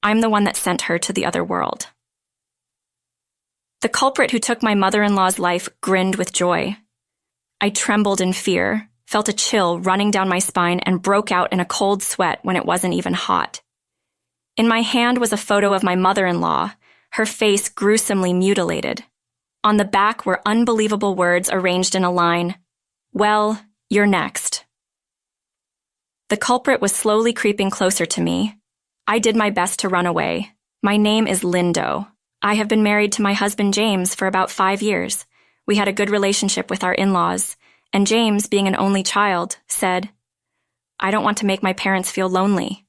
I'm the one that sent her to the other world. The culprit who took my mother-in-law's life grinned with joy. I trembled in fear, felt a chill running down my spine, and broke out in a cold sweat when it wasn't even hot. In my hand was a photo of my mother-in-law, her face gruesomely mutilated. On the back were unbelievable words arranged in a line. "Well, you're next." The culprit was slowly creeping closer to me. I did my best to run away. My name is Lindo. I have been married to my husband James for about 5 years. We had a good relationship with our in-laws, and James, being an only child, said, "I don't want to make my parents feel lonely."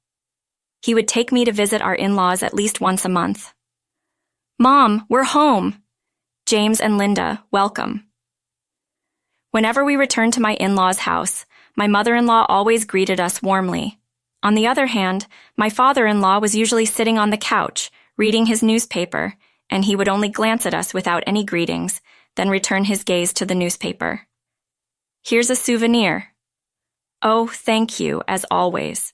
He would take me to visit our in-laws at least once a month. "Mom, we're home!" James and Linda, welcome. Whenever we returned to my in-laws' house, my mother-in-law always greeted us warmly. On the other hand, my father-in-law was usually sitting on the couch, reading his newspaper, and he would only glance at us without any greetings, then return his gaze to the newspaper. "Here's a souvenir." "Oh, thank you, as always."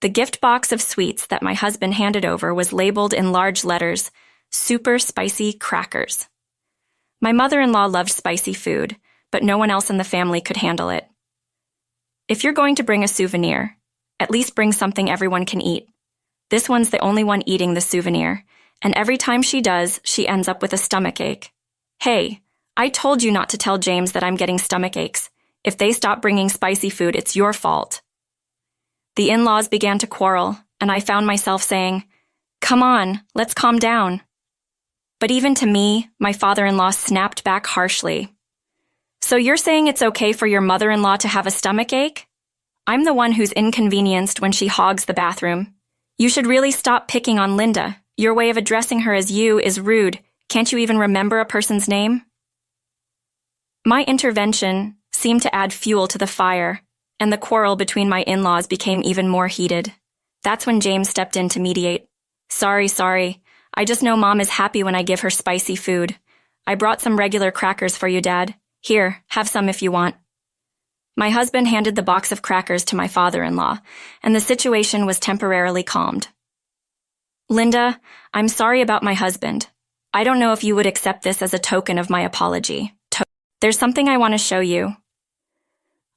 The gift box of sweets that my husband handed over was labeled in large letters, "Super Spicy Crackers." My mother-in-law loved spicy food, but no one else in the family could handle it. "If you're going to bring a souvenir, at least bring something everyone can eat. This one's the only one eating the souvenir, and every time she does, she ends up with a stomachache. Hey, I told you not to tell James that I'm getting stomach aches. If they stop bringing spicy food, it's your fault." The in-laws began to quarrel, and I found myself saying, "Come on, let's calm down." But even to me, my father-in-law snapped back harshly. "So you're saying it's okay for your mother-in-law to have a stomachache? I'm the one who's inconvenienced when she hogs the bathroom. You should really stop picking on Linda. Your way of addressing her as you is rude. Can't you even remember a person's name?" My intervention seemed to add fuel to the fire, and the quarrel between my in-laws became even more heated. That's when James stepped in to mediate. Sorry. I just know Mom is happy when I give her spicy food. I brought some regular crackers for you, Dad. Here, have some if you want." My husband handed the box of crackers to my father-in-law, and the situation was temporarily calmed. "Linda, I'm sorry about my husband. I don't know if you would accept this as a token of my apology. There's something I want to show you."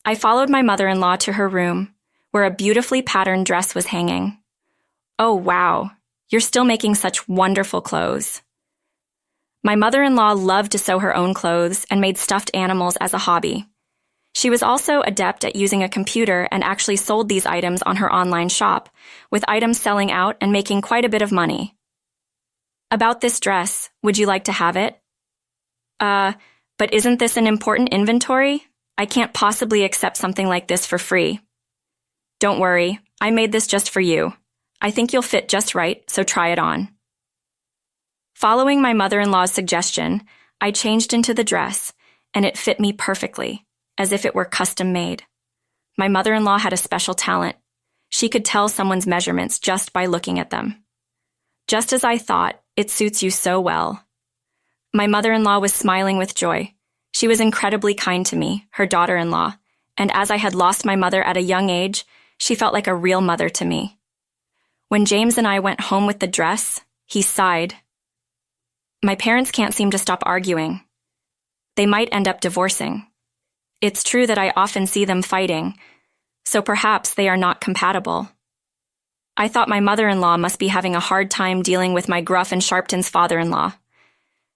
I followed my mother-in-law to her room, where a beautifully patterned dress was hanging. "Oh, wow. You're still making such wonderful clothes." My mother-in-law loved to sew her own clothes and made stuffed animals as a hobby. She was also adept at using a computer and actually sold these items on her online shop, with items selling out and making quite a bit of money. "About this dress, would you like to have it?" But isn't this an important inventory? I can't possibly accept something like this for free." "Don't worry, I made this just for you. I think you'll fit just right, so try it on." Following my mother-in-law's suggestion, I changed into the dress, and it fit me perfectly, as if it were custom-made. My mother-in-law had a special talent. She could tell someone's measurements just by looking at them. "Just as I thought, it suits you so well." My mother-in-law was smiling with joy. She was incredibly kind to me, her daughter-in-law, and as I had lost my mother at a young age, she felt like a real mother to me. When James and I went home with the dress, he sighed. My parents can't seem to stop arguing. They might end up divorcing. It's true that I often see them fighting, so perhaps they are not compatible. I thought my mother-in-law must be having a hard time dealing with my gruff and Sharpton's father-in-law.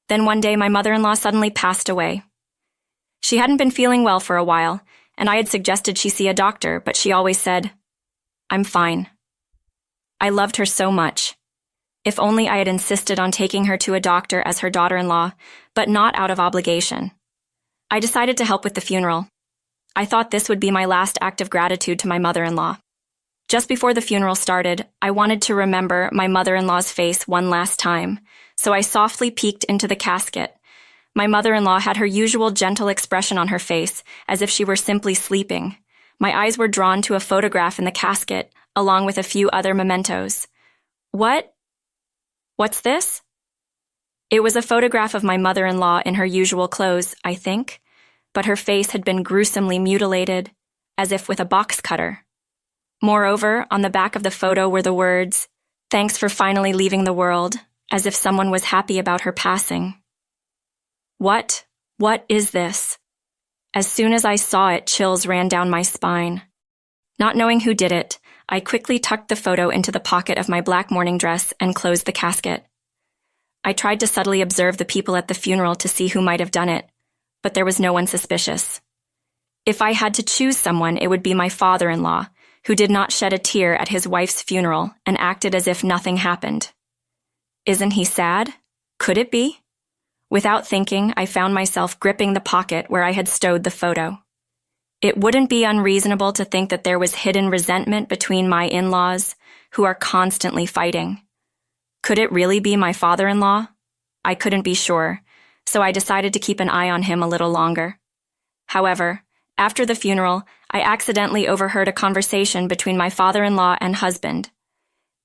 Then one day my mother-in-law suddenly passed away. She hadn't been feeling well for a while, and I had suggested she see a doctor, but she always said, "I'm fine." I loved her so much. If only I had insisted on taking her to a doctor as her daughter-in-law, but not out of obligation. I decided to help with the funeral. I thought this would be my last act of gratitude to my mother-in-law. Just before the funeral started, I wanted to remember my mother-in-law's face one last time, so I softly peeked into the casket. My mother-in-law had her usual gentle expression on her face, as if she were simply sleeping. My eyes were drawn to a photograph in the casket, along with a few other mementos. What's this? It was a photograph of my mother-in-law in her usual clothes, I think, but her face had been gruesomely mutilated, as if with a box cutter. Moreover, on the back of the photo were the words, Thanks for finally leaving the world, as if someone was happy about her passing. What is this? As soon as I saw it, chills ran down my spine. Not knowing who did it, I quickly tucked the photo into the pocket of my black morning dress and closed the casket. I tried to subtly observe the people at the funeral to see who might have done it, but there was no one suspicious. If I had to choose someone, it would be my father-in-law, who did not shed a tear at his wife's funeral and acted as if nothing happened. Isn't he sad? Could it be? Without thinking, I found myself gripping the pocket where I had stowed the photo. It wouldn't be unreasonable to think that there was hidden resentment between my in-laws, who are constantly fighting. Could it really be my father-in-law? I couldn't be sure, so I decided to keep an eye on him a little longer. However, after the funeral, I accidentally overheard a conversation between my father-in-law and husband.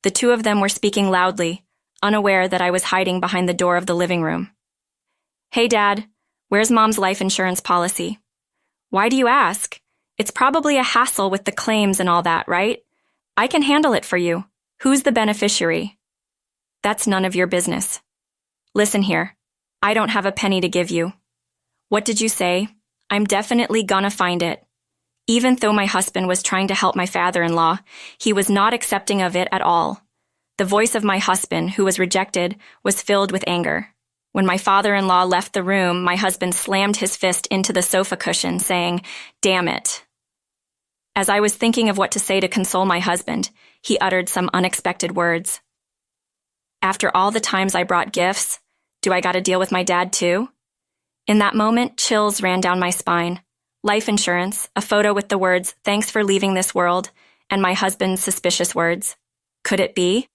The two of them were speaking loudly, unaware that I was hiding behind the door of the living room. "Hey, Dad, where's Mom's life insurance policy?" "Why do you ask? It's probably a hassle with the claims and all that, right? I can handle it for you. Who's the beneficiary?" "That's none of your business. Listen here, I don't have a penny to give you." "What did you say?" "I'm definitely gonna find it." Even though my husband was trying to help my father-in-law, he was not accepting of it at all. The voice of my husband, who was rejected, was filled with anger. When my father-in-law left the room, my husband slammed his fist into the sofa cushion, saying, "Damn it." As I was thinking of what to say to console my husband, he uttered some unexpected words. "After all the times I brought gifts, do I gotta deal with my dad too?" In that moment, chills ran down my spine. Life insurance, a photo with the words, "Thanks for leaving this world," and my husband's suspicious words. Could it be?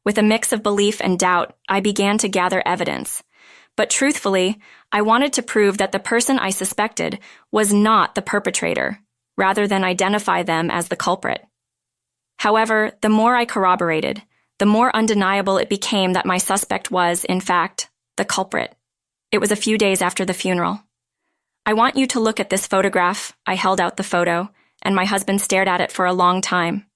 With a mix of belief and doubt, I began to gather evidence. But truthfully, I wanted to prove that the person I suspected was not the perpetrator, rather than identify them as the culprit. However, the more I corroborated, the more undeniable it became that my suspect was, in fact, the culprit. It was a few days after the funeral. "I want you to look at this photograph." I held out the photo, and my husband stared at it for a long time.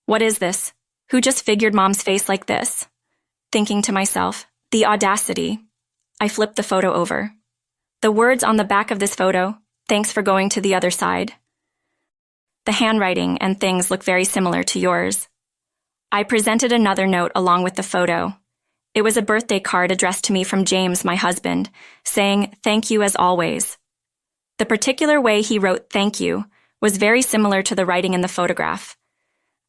"What is this? Who just figured Mom's face like this?" Thinking to myself, the audacity. I flipped the photo over. The words on the back of this photo, "Thanks for going to the other side." The handwriting and things look very similar to yours. I presented another note along with the photo. It was a birthday card addressed to me from James, my husband, saying, "Thank you as always." The particular way he wrote "thank you" was very similar to the writing in the photograph.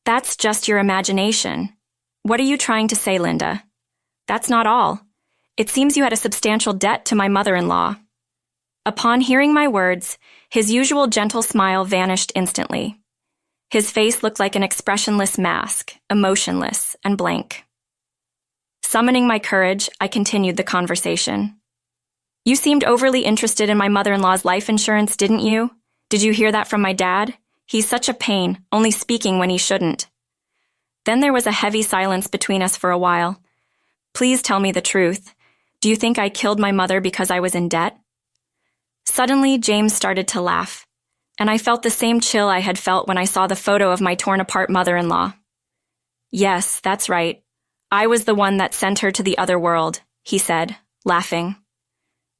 That's just your imagination. What are you trying to say, Linda? That's not all. It seems you had a substantial debt to my mother-in-law. Upon hearing my words, his usual gentle smile vanished instantly. His face looked like an expressionless mask, emotionless and blank. Summoning my courage, I continued the conversation. "You seemed overly interested in my mother-in-law's life insurance, didn't you? Did you hear that from my dad? He's such a pain, only speaking when he shouldn't." Then there was a heavy silence between us for a while. "Please tell me the truth. Do you think I killed my mother because I was in debt?" Suddenly, James started to laugh, and I felt the same chill I had felt when I saw the photo of my torn-apart mother-in-law. "Yes, that's right. I was the one that sent her to the other world," he said, laughing.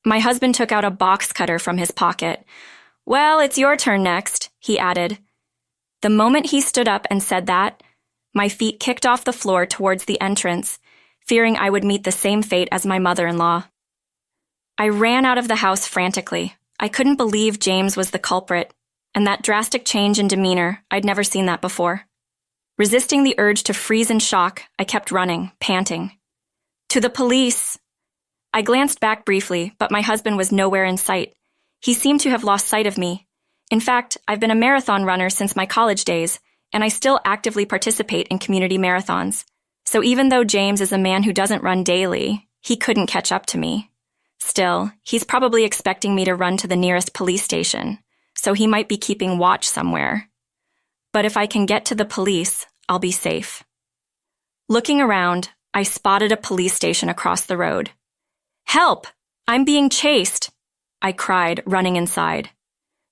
My husband took out a box cutter from his pocket. "Well, it's your turn next," he added. The moment he stood up and said that, my feet kicked off the floor towards the entrance, fearing I would meet the same fate as my mother-in-law. I ran out of the house frantically. I couldn't believe James was the culprit, and that drastic change in demeanor, I'd never seen that before. Resisting the urge to freeze in shock, I kept running, panting. "To the police!" I glanced back briefly, but my husband was nowhere in sight. He seemed to have lost sight of me. In fact, I've been a marathon runner since my college days, and I still actively participate in community marathons. So even though James is a man who doesn't run daily, he couldn't catch up to me. Still, he's probably expecting me to run to the nearest police station, so he might be keeping watch somewhere. But if I can get to the police, I'll be safe. Looking around, I spotted a police station across the road. "Help! I'm being chased!" I cried, running inside.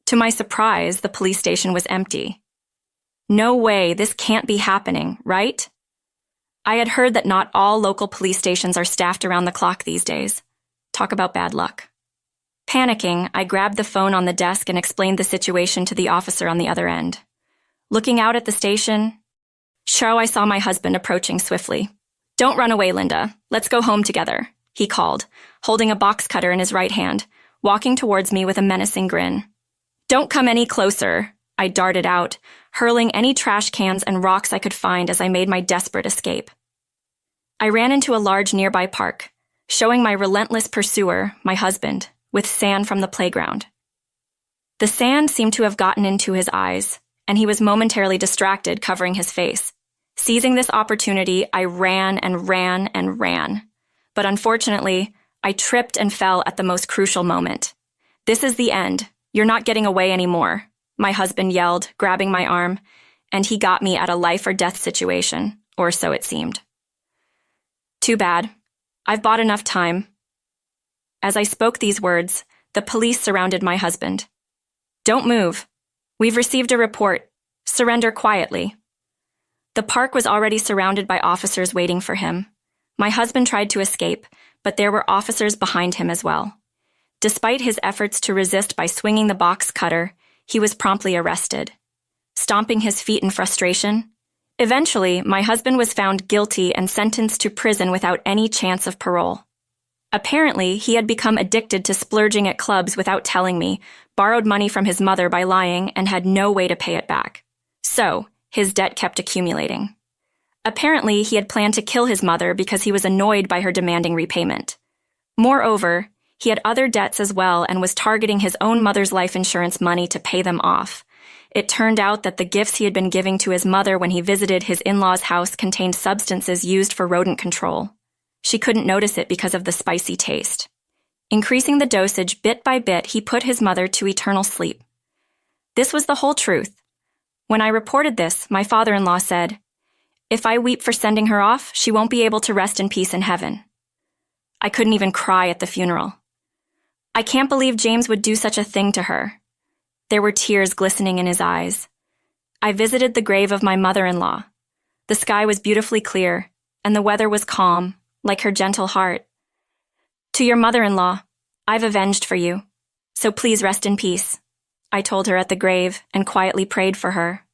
To my surprise, the police station was empty. "No way, this can't be happening, right?" I had heard that not all local police stations are staffed around the clock these days. Talk about bad luck. Panicking, I grabbed the phone on the desk and explained the situation to the officer on the other end. Looking out at the station, I saw my husband approaching swiftly. "Don't run away, Linda. Let's go home together," he called, holding a box cutter in his right hand, walking towards me with a menacing grin. "Don't come any closer," I darted out, hurling any trash cans and rocks I could find as I made my desperate escape. I ran into a large nearby park, showing my relentless pursuer, my husband, with sand from the playground. The sand seemed to have gotten into his eyes, and he was momentarily distracted, covering his face. Seizing this opportunity, I ran and ran and ran. But unfortunately, I tripped and fell at the most crucial moment. "This is the end. You're not getting away anymore," my husband yelled, grabbing my arm, and he got me at a life-or-death situation, or so it seemed. Too bad. I've bought enough time. As I spoke these words, the police surrounded my husband. "Don't move. We've received a report. Surrender quietly." The park was already surrounded by officers waiting for him. My husband tried to escape, but there were officers behind him as well. Despite his efforts to resist by swinging the box cutter, he was promptly arrested. Stomping his feet in frustration, eventually, my husband was found guilty and sentenced to prison without any chance of parole. Apparently, he had become addicted to splurging at clubs without telling me, borrowed money from his mother by lying, and had no way to pay it back. So, his debt kept accumulating. Apparently, he had planned to kill his mother because he was annoyed by her demanding repayment. Moreover, he had other debts as well and was targeting his own mother's life insurance money to pay them off. It turned out that the gifts he had been giving to his mother when he visited his in-laws' house contained substances used for rodent control. She couldn't notice it because of the spicy taste. Increasing the dosage bit by bit, he put his mother to eternal sleep. This was the whole truth. When I reported this, my father-in-law said, "If I weep for sending her off, she won't be able to rest in peace in heaven." I couldn't even cry at the funeral. "I can't believe James would do such a thing to her." There were tears glistening in his eyes. I visited the grave of my mother-in-law. The sky was beautifully clear, and the weather was calm, like her gentle heart. "To your mother-in-law, I've avenged for you, so please rest in peace," I told her at the grave and quietly prayed for her.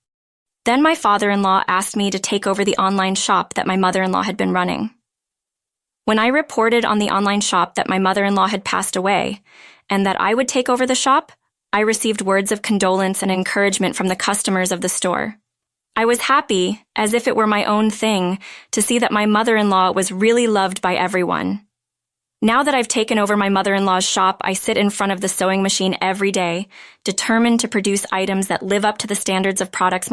Then my father-in-law asked me to take over the online shop that my mother-in-law had been running. When I reported on the online shop that my mother-in-law had passed away and that I would take over the shop, I received words of condolence and encouragement from the customers of the store. I was happy, as if it were my own thing, to see that my mother-in-law was really loved by everyone. Now that I've taken over my mother-in-law's shop, I sit in front of the sewing machine every day, determined to produce items that live up to the standards of products